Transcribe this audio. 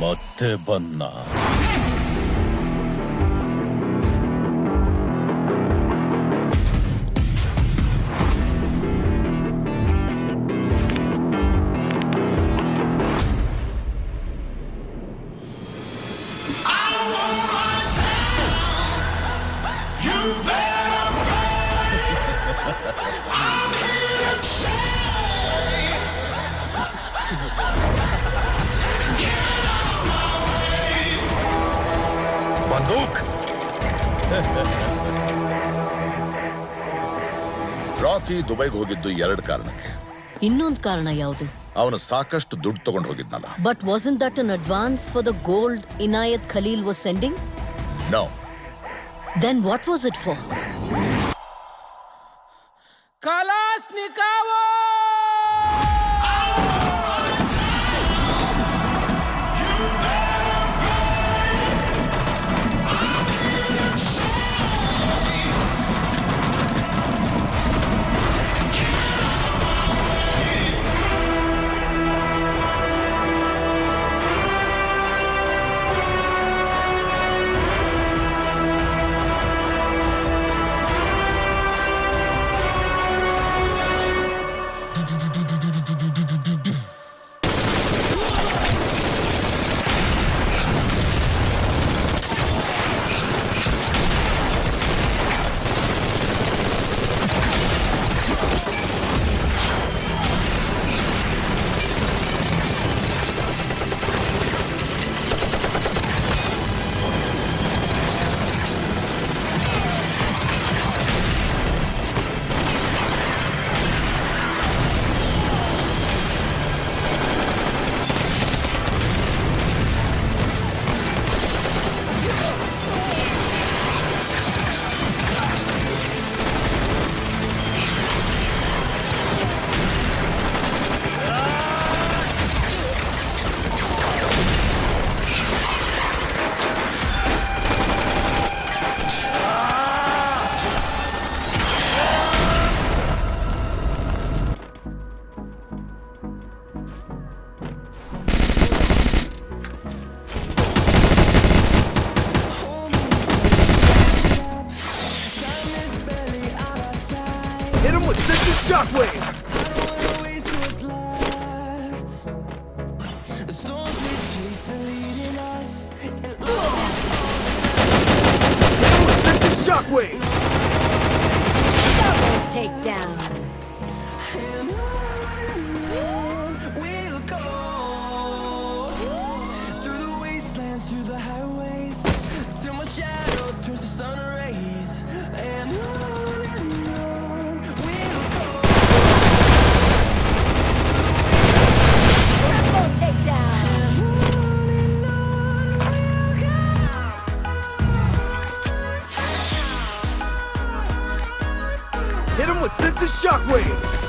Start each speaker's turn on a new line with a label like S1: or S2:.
S1: ಮತ್ತೆ ಬನ್ನ.
S2: ಬಂದೂಕ್.
S3: ರಾಕಿ ದುಬೈಗೆ ಹೋಗಿದ್ದು 2 ಕಾರಣಕ್ಕೆ.
S4: ಇನ್ನೊಂದು ಕಾರಣ ಯಾವುದು?
S3: ಅವನು ಸಾಕಷ್ಟು ದುಡ್ಡು ತಗೊಂಡು ಹೋಗಿದ್ನಲ್ಲ.
S4: But wasn't that an advance for the gold Inayat Khalil was sending?
S3: No.
S4: Then what was it for?
S5: Kalashnikov!
S2: Hit him with Sister Shockwave! Shockwave!
S6: Double takedown.
S5: We'll go through the wastelands, through the highways, till my shadow turns to sun rays. And on we'll go.
S6: Double takedown.
S2: Hit him with Sense of Shockwave!